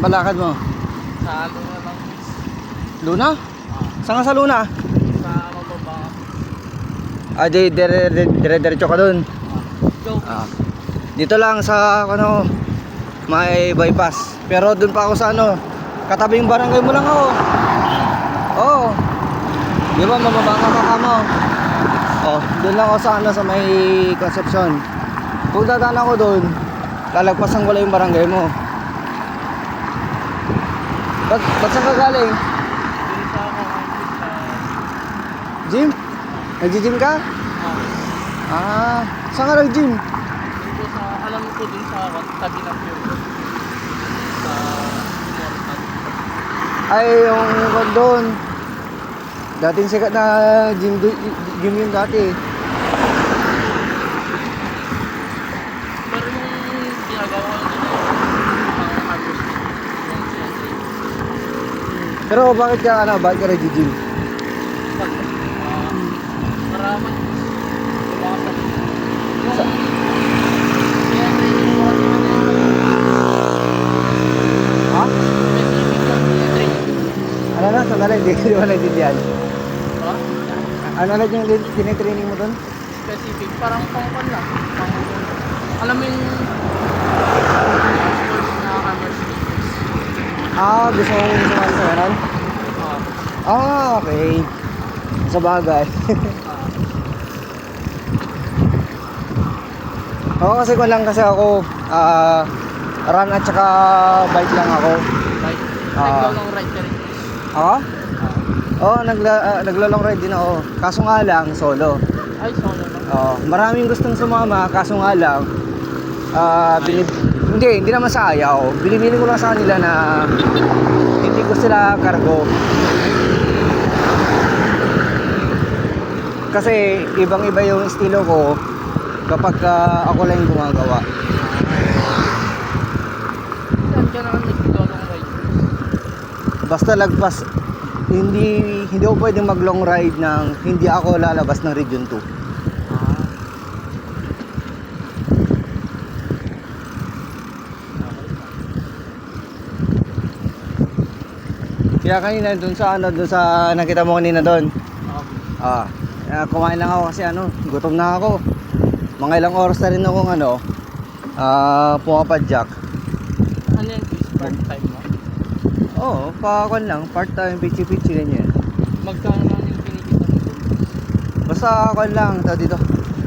Saan palakad mo? Sa Luna lang. Luna? Saan ka sa Luna? Sa mababa. Ah, dire-diretso ka dun. Go. Ah. Dito lang sa ano, may bypass. Pero dun pa ako sa ano, katabing barangay mo lang ako. Oo. Di ba mababa ka mo? Oh, dun lang ako sa ano, sa may Concepcion. Kung dadaan ako dun, lalagpasan ko lang yung barangay mo. Ba't saan ka galing? Dun sa ako sa Gym? Nag-gym ka? Ah, saan ka nag-gym? dito sa alam ko dun sa tabi ng Pure. Sa Mortal. Ay, yung doon. Dating sikat na gym yun dati. Pero yung ginagawa ko dun ang harvest yung siyempre. Pero bakit ka nag-gym? Para lumakas yung siyempre yung mga Ha? specific yung training. Ano na? Sandali, hindi ko naman naintindihan. Ha? Ano na yung tinitraining mo doon? Specific, parang pangpan lang. Alam mo yung course na Hammer Sneakers. Ah, gusto mong sumali sa ganun? Ah, okay. Sa bagay. Oo, kasi ko lang kasi ako run at saka bike lang ako. Like, Ah. nag-long ride ka rin. Ako? Oo, naglo-long ride din ako. Kaso nga lang, solo. Ay, solo lang. Maraming gustong sumama, kaso nga lang hindi naman sa ayaw. Binibili ko lang sa kanila na hindi ko sila cargo. Kasi ibang-iba yung estilo ko kapag ako lang yung gumagawa. Saan ka naman nag-long ride? Basta lagpas, hindi ako pwedeng mag-long ride ng hindi ako lalabas ng Region 2. Kaya kanina dun sa nakita mo kanina doon. Kumain lang ako kasi gutom na ako. Mga ilang oras na rin akong pumapadyak. Ano yan, Chris? Part-time mo? Oo, pakakon lang, part-time, pichi-pichi ganyan. Magkano lang yung kinikita mo dun? Basta ako lang, dito.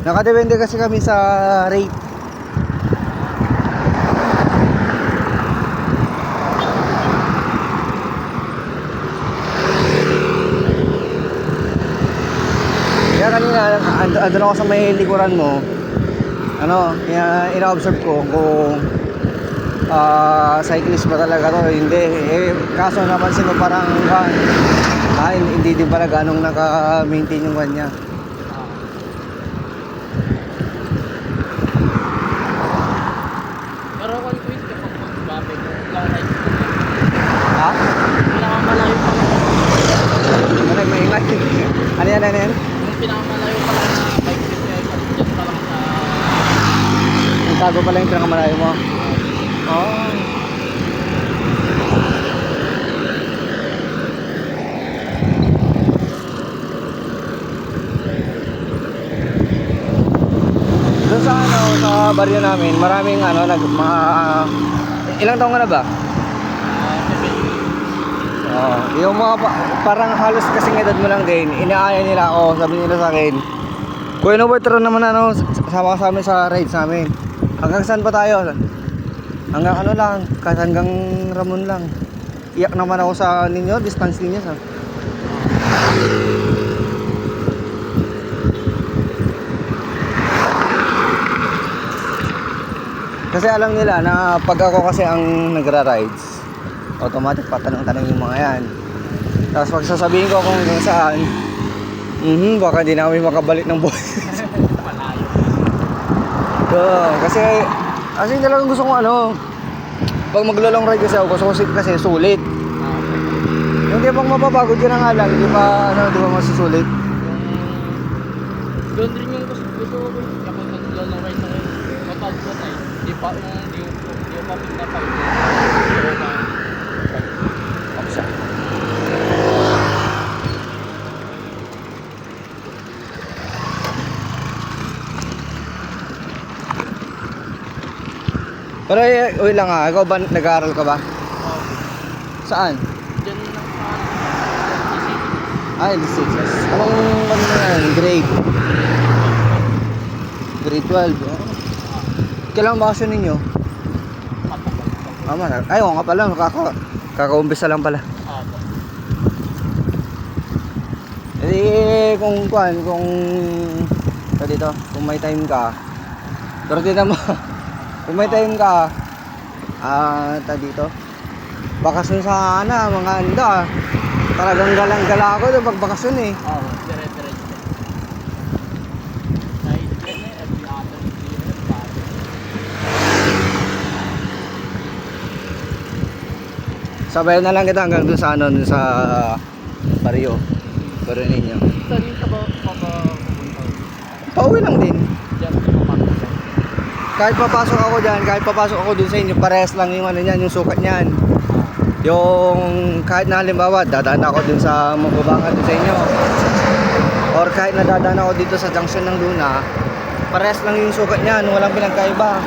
Nakadepende kasi kami sa rate. Kaya kanina, andun ako sa may likuran mo. Ina-observe ko kung cyclist ba talaga to, hindi. Kaso napansin ko parang hindi din pala ganong naka-maintain yung kanya. Pero kung quiz kapag mag-babay mo, long ride mo. Ha? Pinakamalayo pa lang. Maingay. Ano yan? Yung pinakamalayo pa lang na bike trip ay dyan pa lang sa... Yung tago pala yung pinakamalayo mo. Oh. Doon sa baryo namin, maraming ilang taong ka na ba? Yung mga parang halos kasing edad mo lang din, inaaya nila ako, sabi nila sa akin, Kuya Norbert, tara naman sama ka sa amin sa rides namin. Hanggang saan pa tayo? Hanggang lang, kahit hanggang Ramon lang. Iyak naman ako sa distance ninyo sa. Kasi alam nila na pag ako kasi ang nagra-rides, automatic patanong-tanong yung mga yan. Tapos pag sasabihin ko kung hanggang saan, baka di na kami makabalik ng buhay. Kasi talagang gusto ko pag maglo-long ride kasi ako, gusto ko kasi sulit. Yung di bang mapapagod ka na nga lang, di ba masusulit? Doon rin yung gusto ko kapag mag-long ride ako, mapagod na Di pa pinapagod. Pero uy lang ha, ikaw ba nag-aaral ka ba? Oh, Saan? dyan lang sa Ah, in the States. Anong ano na yan? Grade? Grade 12. Oh. Kailan bakasyon ninyo? Ay, oo nga pala, kakaumpisa lang pala. Eh, kung dito, kung may time ka, pero tignan mo, kung may time ka, dito, bakasyon sa mga anda, talagang galang-gala ako doon pag bakasyon eh. Oo, dire-diretso. Kahit yan eh, every other year, bago. Sabayan na lang kita hanggang doon sa dun sa Barrio. Barrio ninyo. Saan yung pupunta? Pauwi lang din. Diyan sa papasok. Kahit papasok ako dyan, kahit papasok ako dun sa inyo, parehas lang yung ano niyan, yung sukat niyan. Yung kahit na halimbawa, dadaan ako dun sa Magbabanga dun sa inyo. Or kahit nadadaan ako dito sa junction ng Luna, parehas lang yung sukat niyan, walang pinagkaiba.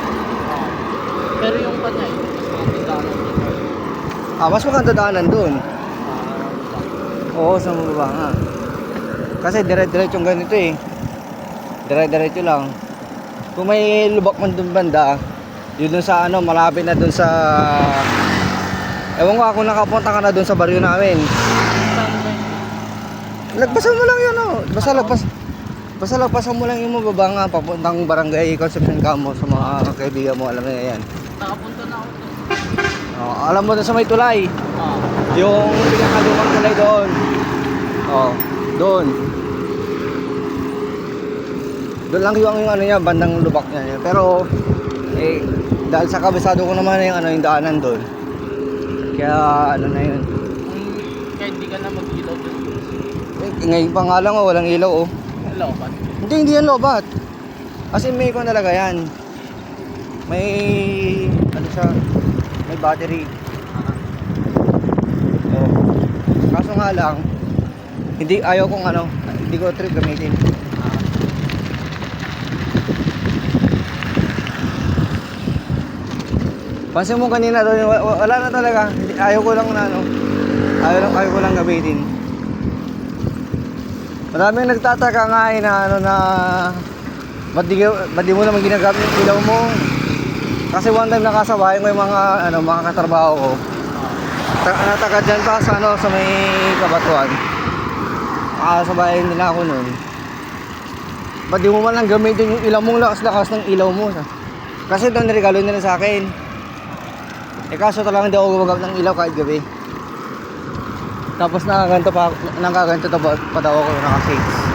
Pero yung kanya, mas mga tindahan dito. Mas maganda daanan dun. Oo, sa Magbabanga. Kasi dire-diretso yung ganito eh. Dire-diretso lang. Kung may lubak man dun banda, yun dun sa malapit na dun sa... Ewan ko kung nakapunta ka na dun sa baryo namin. Saan ba yun? Lagpasan mo lang yun Basta lagpasan mo lang yung Magbabanga papuntang Barangay Concepcion Camo sa mga kaibigan mo, alam mo yan. Nakapunta na ako doon. Alam mo dun sa may tulay. Yung pinakalumang tulay doon. Doon. Doon lang yung ano niya, bandang lubak niya. Pero dahil sa kabisado ko naman yung daanan doon. Kaya na yun. Kaya hindi ka na mag-ilaw doon. Ngayon pa nga lang walang ilaw Ilaw ba? Hindi yan lobat. As in may talaga yan. May siya, may battery. Kaso nga lang, ayaw kong hindi ko trip gamitin. Pansin mo kanina doon, wala na talaga. Ayaw ko lang ayaw ko lang gamitin. Maraming nagtataka nga na ba't di mo naman ginagamit yung ilaw mo? Kasi one time nakasabay ko yung mga katrabaho ko. Nataga dyan pa sa may Kabatuan. Nakasabayan nila ako nun. Ba't di mo man lang gamitin yung ilaw mong lakas-lakas ng ilaw mo? Kasi doon regalo nila sa akin. Kaso talagang hindi ako gumagamit ng ilaw kahit gabi. Tapos nakaganto pa daw ako naka-shades.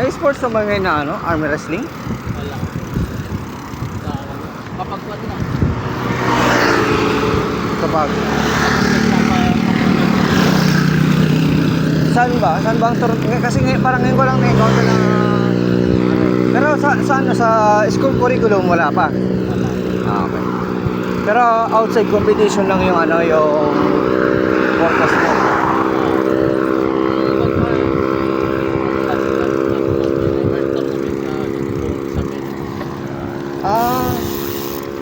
May sports naman ngayon na arm wrestling? Wala. Kapag wala. Kapag Saan ba ang kasi parang ngayon ko lang na-encounter na pero sa school curriculum wala pa. Wala. Okay. Pero outside competition lang yung yung purpose mo.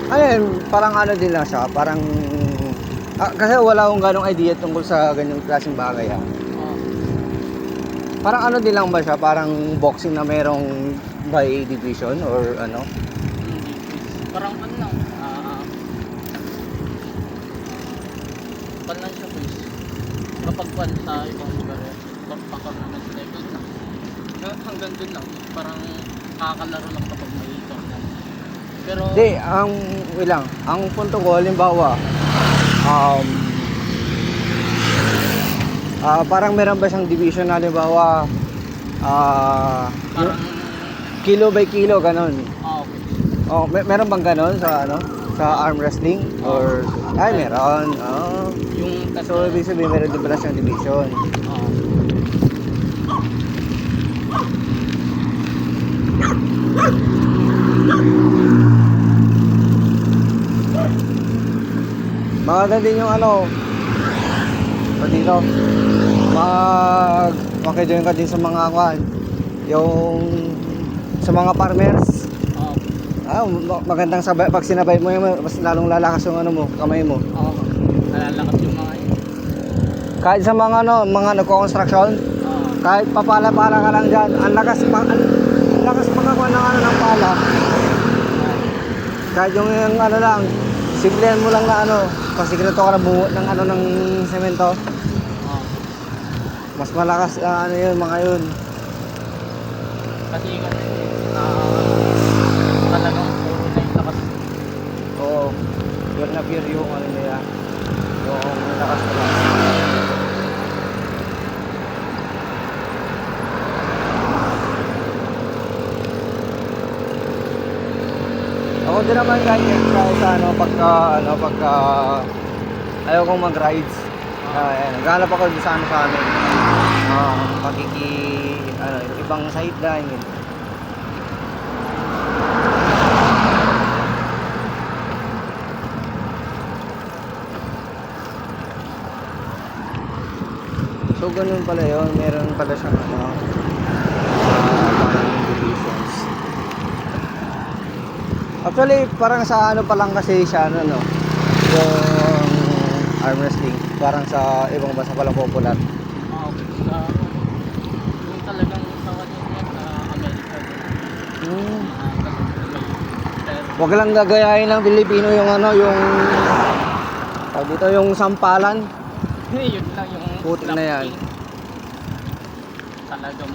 Ayun, parang ano din lang siya, parang kasi wala akong ganong idea tungkol sa ganyang klaseng bagay ah. Oo. Parang ano din lang ba siya, parang boxing na merong by division or ano? Hindi, quiz. Parang ano lang, pan lang siya quiz. Kapag pan sa ibang lugar, pagpapakaroon sila ito lang. Hanggang dun lang, parang nakakalaro lang kapag may tournament. Pero, Hindi, wait lang, ang punto ko, halimbawa, parang meron ba siyang division na halimbawa, parang, kilo by kilo, ganon. okay. Oh, meron bang ganon sa ano? Sa arm wrestling? Or, ay, meron. Oh. Yung So, ibig sabihin, meron din pala siyang division. Maganda din yung ano, o dito, makijoin ka din sa mga kwan, yung sa mga farmers. Magandang sabay, pag sinabay mo yun, mas lalong lalakas yung ano mo, kamay mo. Oo. Nalalakas yung mga yun. Kahit sa mga ano, mga nagko-construction, kahit papala-pala ka lang dyan, ang lakas makakuha ng ano ng pala. Kahit yung ano lang, simplihan mo lang na ano, pasikreto ka na buo ng ano ng semento. Mas malakas ano yun, mga yun. Kasi talagang puro na yung lakas. Oo, pure na pure yung ano nila, yung lakas nila. Ako din naman kahit sa ano pagka ayaw kong mag-rides. Ayan, naghanap ako din sa ano sa amin. Ibang sideline. So ganun pala yun, meron pala siyang ano, parang divisions. Actually, parang sa ano pa lang kasi siya, ano, no? Yung arm wrestling, parang sa ibang bansa pa lang popular. Yung talagang sa kanya sa Amerika. Wag lang gagayahin ng Pilipino yung ano, yung tawag dito, yung sampalan. Yun lang yung Putik na yan. Talagang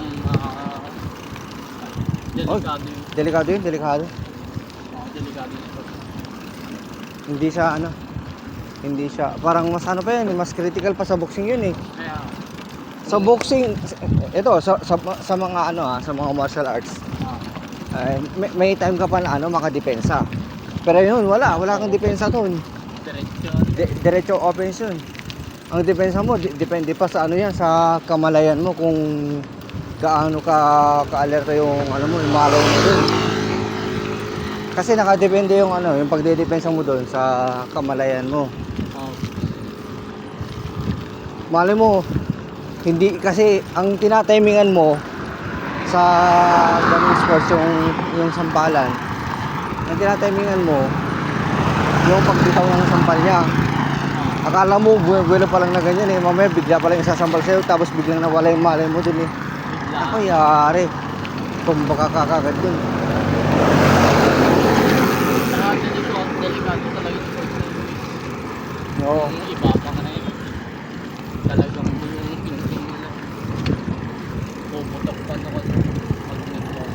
delikado yun. Delikado yun, delikado. Delikado yun. Hindi siya, parang mas ano pa yun, mas critical pa sa boxing yun eh. Kaya, Sa boxing, ito, sa mga ano sa mga martial arts, may time ka pa na ano, makadepensa. Pero yun, wala kang depensa doon. Diretso offense yun. Ang depensa mo, depende pa sa ano yan, sa kamalayan mo kung gaano ka-alerto yung ano mo, yung malaw mo doon. Kasi nakadepende yung ano, yung pagdedepensa mo doon sa kamalayan mo. Malay mo, hindi kasi ang tinatimingan mo sa ganung sports yung sampalan. Ang tinatimingan mo yung pagbitaw ng sampal niya. Akala mo buwelo pa lang na ganyan eh, mamaya bigla pa lang isasampal sa'yo tapos biglang nawala yung malay mo dun eh. Ako yari, kumbaga kakagad dun. Delikado talaga yung sports na yun. Oo. Yung iba pa nga na yun. Talagang yung pinsing nila. Puputok pa naman pag nag-walk.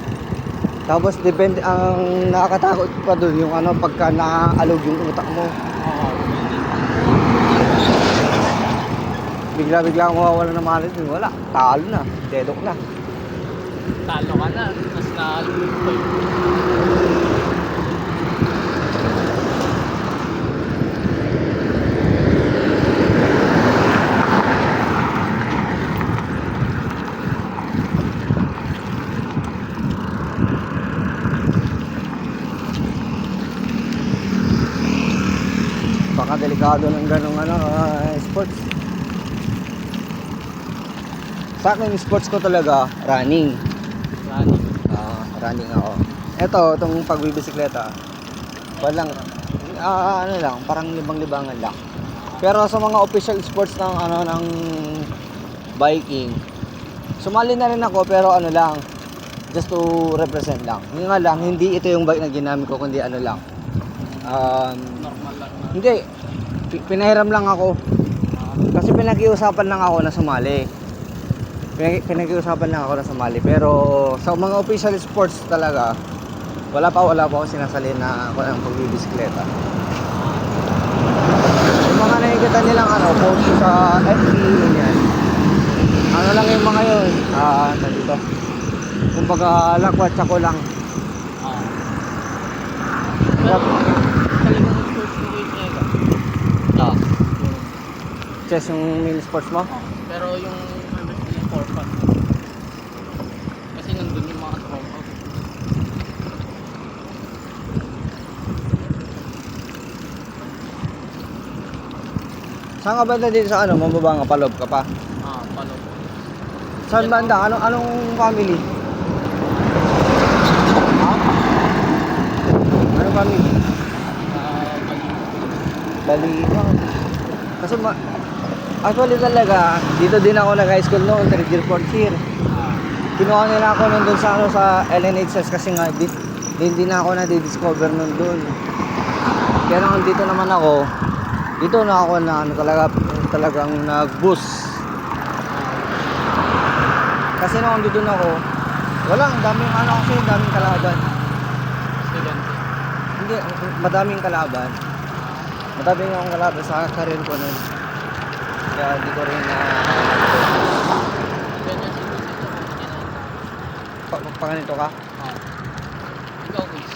Tapos depende, ang nakakatakot pa dun yung ano, pagka naaalog yung utak mo. Bigla ang mawawala ng malay dun, wala, talo na, dedok na. Talo ka na, tapos naalugin pa yun. Baka delikado ng ganong ano, sports. Sa akin, sports ko talaga, running. Running ako. Ito, itong pagbibisikleta. Walang, ano lang, parang libang-libangan lang. Pero sa mga official sports ng ano ng biking, sumali na rin ako pero ano lang, just to represent lang. Yun nga lang, hindi ito yung bike na ginamit ko kundi ano lang. Normal lang na. Hindi, pinahiram lang ako. Kasi pinag-iusapan lang ako na sumali. Pinag-iusapan lang ako na sumali. Pero sa mga official sports talaga, wala pa ako sinasali na ako ng pagbibisikleta. Yung mga nakikita nilang ano, post sa FB, yan. Ano lang yung mga yun, dito. Kumbaga, lakwat ako lang. Pero, talagang sports mo kayo Ega. Chess yung mini sports mo? Pero yung harvest nila for fun. Kasi nandun yung mga tropa. Saan ka banda dito sa ano, mababa nga, palob ka pa? Palo. Saan banda? Anong family? Anong family? Bali. Kasi actually talaga, dito din ako nag-high school noon, 3 year, 4th year. Kinuha nila ako nun dun sa, ano, sa LNHS kasi nga, din na ako na-discover nun dun. Kaya nang dito naman ako, dito na ako na ano, talagang nag-boost. Kasi nung dito na ako, walang daming ano kasi, daming kalaban. Estudyante. Hindi, madaming kalaban. Madaming akong kalaban sa career ko nun. Kaya di ko rin na Ganyan siguro dito kung paganito ka? Ikaw, Chris.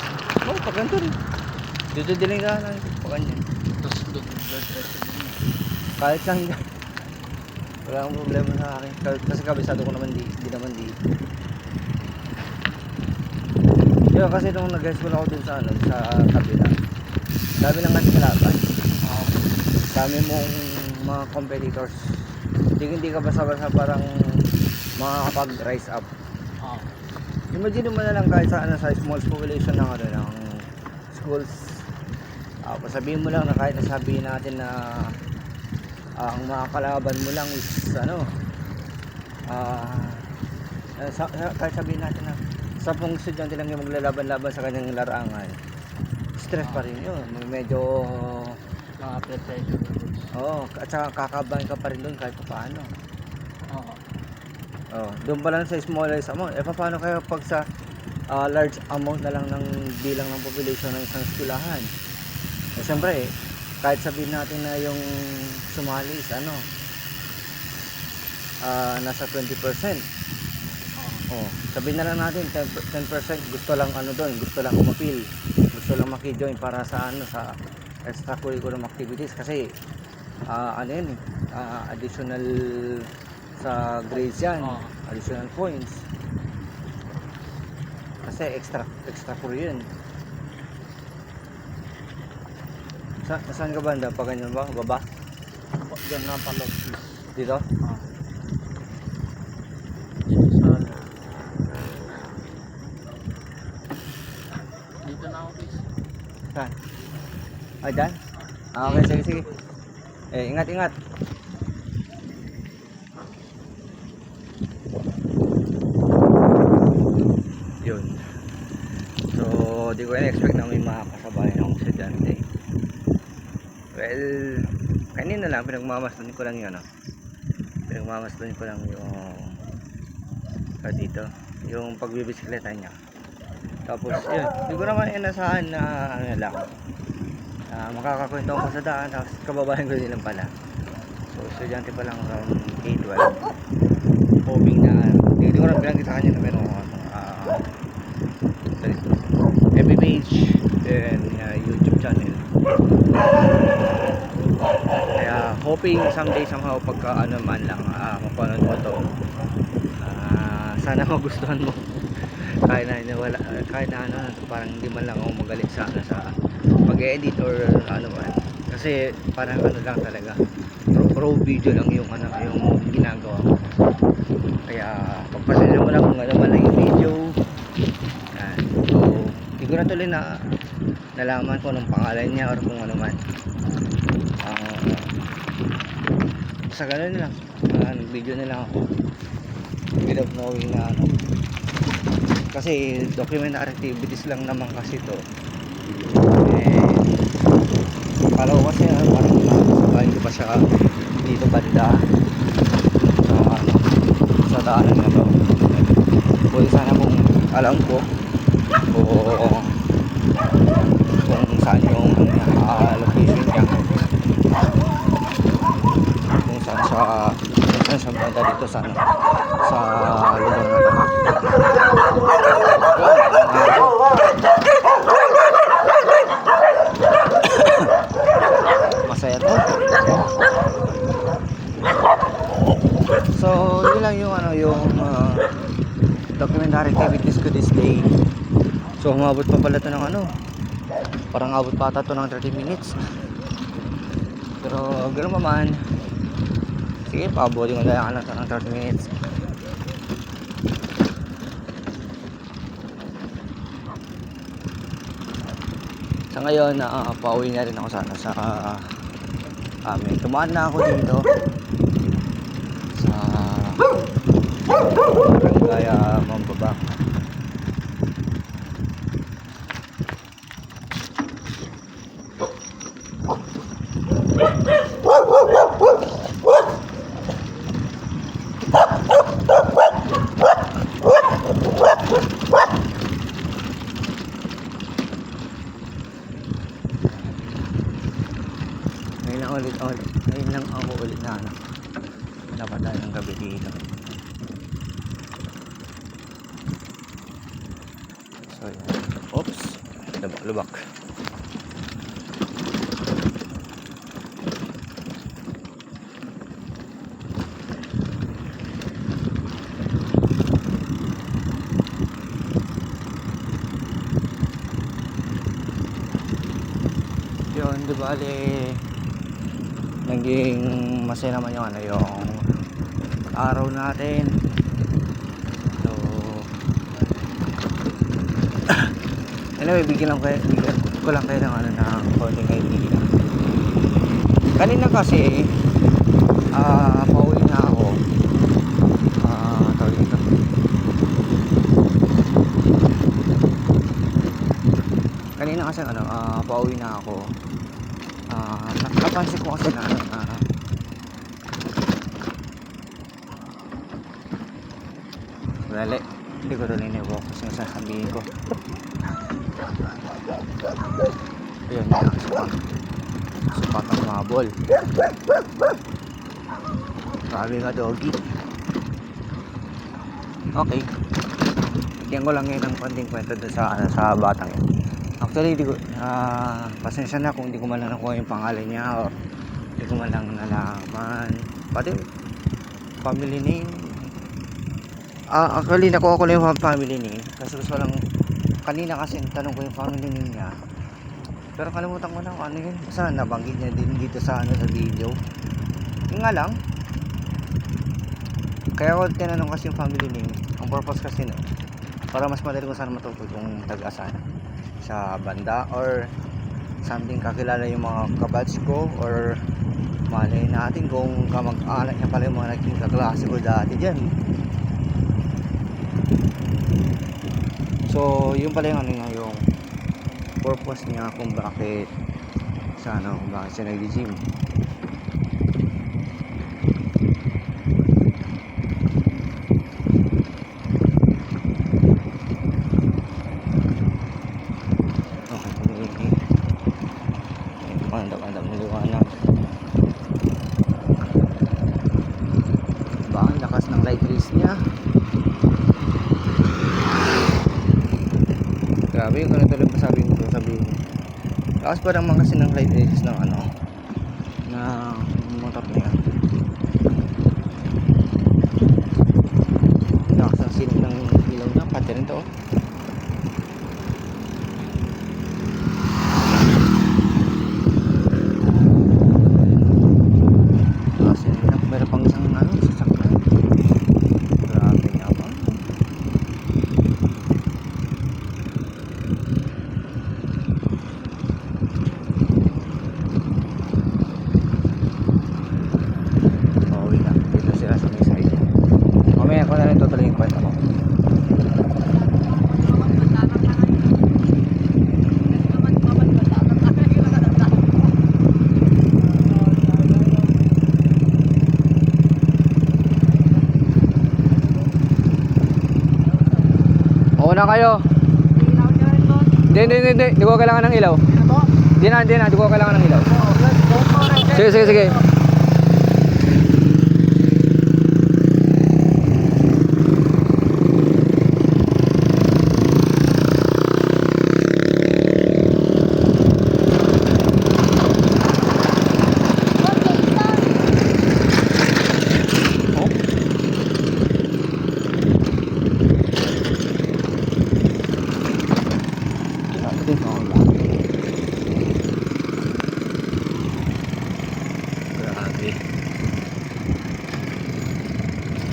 Oo, paganito rin. Dito din ka lang, paganyan. Tapos doon, blood pressure mo. Kahit lang yan. Wala akong problema sa akin. Kasi kabisado ko naman di naman di. Yun, kasi nung nag-high school ako dun sa ano, sa kabila. Dami lang kasi kalaban. Dami mong mga competitors. Hindi ka basta-basta parang makakapag-rise up. Imagine mo na lang kahit sa ano, sa small population ng ano ng schools. Sabihin mo lang na kahit nasabihin natin na ang mga kalaban mo lang is ano, kahit sabihin natin na 10 estudyante lang yung maglalaban-laban sa kanyang larangan, stress pa rin yun. Medyo Mga blood pressure. at saka kakabahan ka pa rin doon kahit pa paano. Doon pa lang sa smallest amount. Paano kaya pag sa large amount na lang ng bilang ng population ng isang eskwelahan? Siyempre, kahit sabihin natin na yung sumali is ano, nasa 20%. Sabihin na lang natin 10% gusto lang ano doon, gusto lang umapil, gusto lang maki-join para sa ano, sa extracurricular activities kasi ano yun, additional sa grades yan, additional points kasi extra for yun. Saan ka banda? Pag ganyan ba? Baba? Diyan na pala. Dito? Dito na ako, Chris. Saan? Dyan? Okay, sige. Ingat. Yun. So, di ko na-expect na may mga kasabayan akong estudyante. Well, kanina lang, pinagmamasdan ko lang yung ano. Pinagmamasdan ko lang yung dito, yung pagbibisikleta niya. Tapos, yun, di ko naman inasahan na ano lang. Makakakwento ako sa daan, tapos kababayan ko din lang pala. So, estudyante pa lang around K-12. Hoping na, hindi ko rin bilang sa kanya na meron FB page and YouTube channel. Kaya hoping someday somehow pagka ano man lang mapanood mo to, sana magustuhan mo. Kahit na ano, parang hindi man lang ako magaling sa ano, sa pag-edit or ano man. Kasi parang ano lang talaga, raw video lang yung ano, yung ginagawa ko. Kaya pagpasensya mo lang kung ano man lang yung video. So, hindi ko na tuloy na nalaman ko anong pangalan niya or kung ano man. Sa ganun lang, nag-video na lang ako without knowing na ano, kasi documentary activities lang naman kasi to. Kala ko kasi parang makakasabahin ko pa siya dito banda sa ano, sa daanan na to. Kung sana kung alam ko kung saan yung location niya, kung saan siya banda dito sa ano, sa lugar na to. Masaya to. So yun lang yung ano, yung documentary activities ko this day. So umabot pa pala to ng ano, parang abot pa ata to ng 30 minutes. Pero ganoon pa man, sige, paabutin ko na lang to ng 30 minutes. Sa ngayon, pauwi na rin ako sana sa amin. Tumaan na ako dito sa Barangay Mambaba. Ngayon lang ako ulit na ano, napadaan ng gabi dito. So yun. Oops, lubak. Yun, di bale naging masaya naman yung ano, yung araw natin. So anyway, bigyan ko lang kayo ng ano, ng konting idea. Kanina kasi pauwi na ako, tawag dito, kanina kasi ano, pauwi na ako. Napansin ko kasi na dali, hindi ko tuloy na-focus yung sasabihin ko. Ayun, supat ang mabol. Grabe nga, doggy. Okay, bigyan ko lang ngayon ng konting kwento doon sa batang yun. Actually, pasensya na kung hindi ko man lang nakuha yung pangalan niya, o hindi ko man lang nalaman pati family name. Actually, nakuha ko na yung family name kasi gusto lang, kanina kasi tanong ko yung family name niya, pero kalimutan ko na kung ano yun. Basta nabanggit niya din dito sa ano, sa video. Yung nga lang, kaya ko tinanong kasi yung family name. Ang purpose kasi no, para mas madali ko sana matuto kung taga-asana sa banda or something, kakilala yung mga kabatch ko, or malay natin kung kamag-anak niya pala yung mga naging kaklase ko dati dyan. So yun pala yung ano niya, yung purpose niya kung bakit sa ano, kung bakit siya nag-gym. Mandap niliwanag. Ba, ang lakas ng light rays niya. Grabe, yung ganito lang sabihin ko. Lakas pa naman kasi ng light rays ng ano, na motor niya. Lakas ng sinig ng ilaw niya, pati rin to. Meron pang isang ano, sasakyan. Grabe nga ba? Mauna kayo. Ilaw ka rin doon. Hindi. Hindi ko kailangan ng ilaw. Ano po? Hindi na. Hindi ko kailangan ng ilaw. Oo, Sige. Grabe.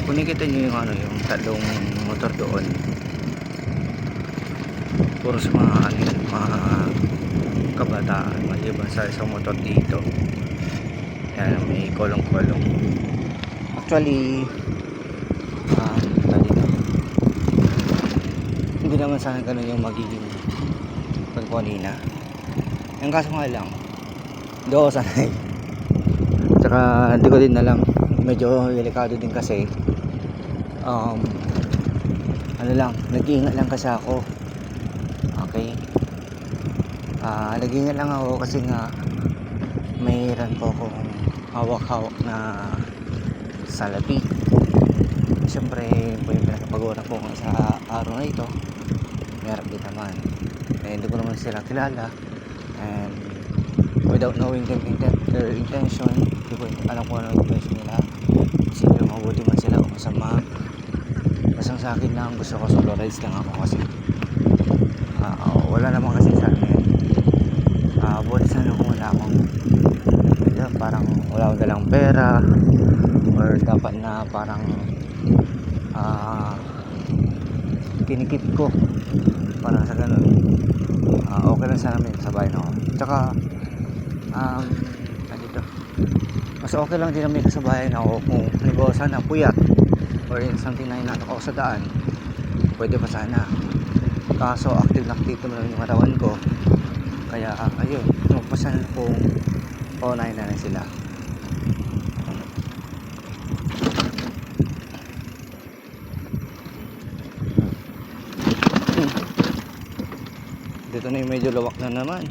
Kung nakita nyo yung ano, yung talong motor doon, puro sa mga ano yun, mga kabataan, maliban sa isang motor dito. Yan, may kolong-kolong. Actually, dito. Hindi naman sana ganun yung magiging pagkuhanina. Yung kaso nga lang, hindi ako sanay. Tsaka hindi ko din alam, medyo delikado din kasi. Ano lang, nag-iingat lang kasi ako. Okay. Nag-iingat lang ako kasi nga mayroon po akong hawak-hawak na salapi. Siyempre, po yung pinakapag-ura ko sa araw na ito. Meron din naman. Hindi ko naman sila kilala. And without knowing their intention, hindi ko alam kung ano yung intention nila. Sino mabuti man sila o masama. Basta sa akin lang, gusto ko solo rides lang ako kasi wala naman kasi sa akin. Buwan sana kung wala akong parang wala akong dalang pera or dapat na parang kinikip ko parang sa ganun. Okay lang sana may kasabayan ako. Tsaka dito mas okay lang din na may kasabayan ako kung halimbawa sana puyat or something na inatak ako sa daan, pwede pa sana. Kaso active na naman yung katawan ko, kaya ayun, magpasan kung paunahin na sila. Dito na yung medyo lawak na naman.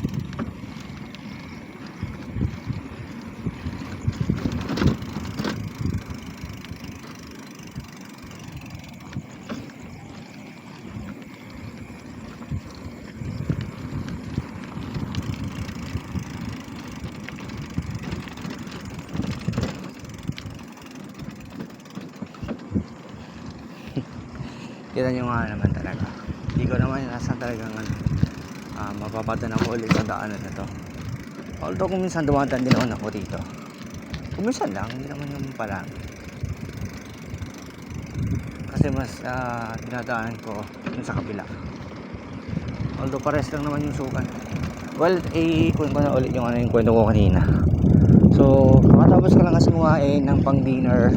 Kita nyo nga naman talaga, hindi ko naman inasan talagang mapapadaan ako ulit sa daanan na to. Although kung minsan dumadaan din naman ako dito, kung minsan lang, hindi naman yung pala, kasi mas dinadaan ko yung sa kabila. Although pares lang naman yung sukat. Well, kunin ko na ulit yung ano yung kwento ko kanina. So kakatapos ko lang kasi kumain ng pang dinner.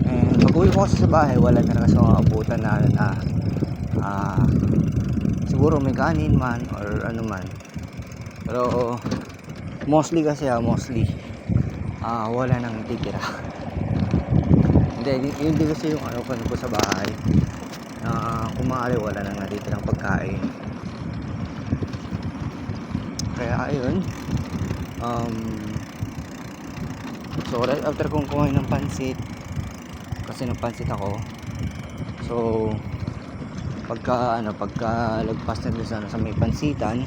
And pag-uwi ko kasi sa bahay, wala na kasi mga abutan na siguro may kanin man or ano man. Pero mostly kasi wala nang titira. Hindi, yun din kasi yung ano ko sa bahay. Kung maaari wala nang natitirang pagkain. Kaya ayun. So right after kong kumain ng pansit, kasi nagpansit ako, so pagka lagpas na doon sa may pansitan,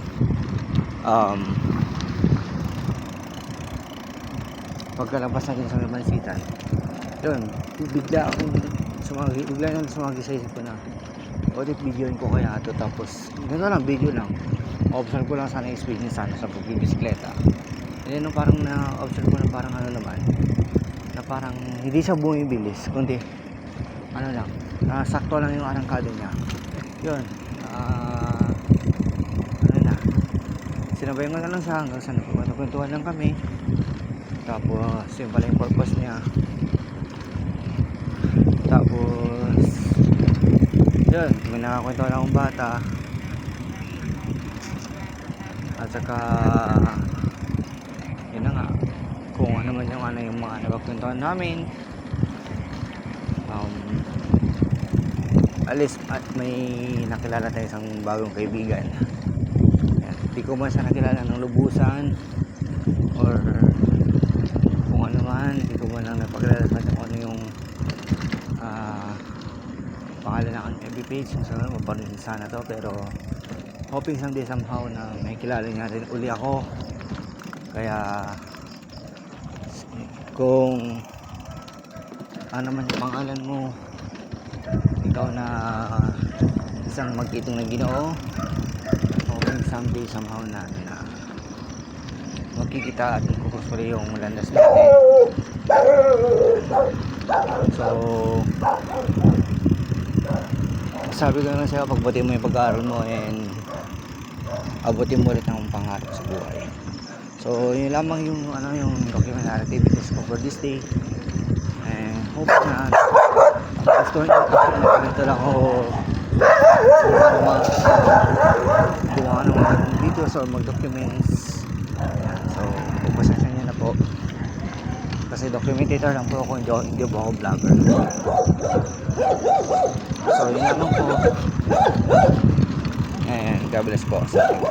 pagka lagpas na doon sa may pansitan, yun, bigla nang sumagi sa isip ko na ulit videoin ko kaya ito, tapos gano'n lang, video lang, observe ko lang sana yung speed niya sana sa pagbibisikleta. And then parang na-observe ko na parang ano naman, na parang hindi siya bumibilis, kundi ano lang, sakto lang yung arangkado niya. Yun, ano na, sinabayan ko na lang siya hanggang sa nagkwentuhan lang kami. Tapos yun pala yung purpose niya. Tapos yun, may nakakwentuhan akong bata. At saka yun na nga, kung ano man yung mga napagkwentuhan namin. may nakilala tayo isang bagong kaibigan. Yan. Di ko man siya nakilala ng lubusan or kung ano man, di ko man lang napakilala sa kanya kung ano yung pangalan ng FB page. So mapanood sana to, pero hoping someday somehow na may kilala niya rin uli ako. Kaya kung ano man yung pangalan mo, ikaw na isang magkitong na Ginoo, hoping someday somehow na magkikita at magkukusuri yung landas natin. So sabi ko naman sa'yo, pagbutin mo yung pag-aaral mo and abutin mo ulit ang pangarap sa buhay. So yun lamang yung yung documentary activities ko for this day, and hope na gusto nyo ito lang ako gumawa ng mga videos or mag-documents. So pagpasensya nyo na po kasi documentator lang po ako, hindi po ako vlogger. So yun lamang po, and God bless po sa ating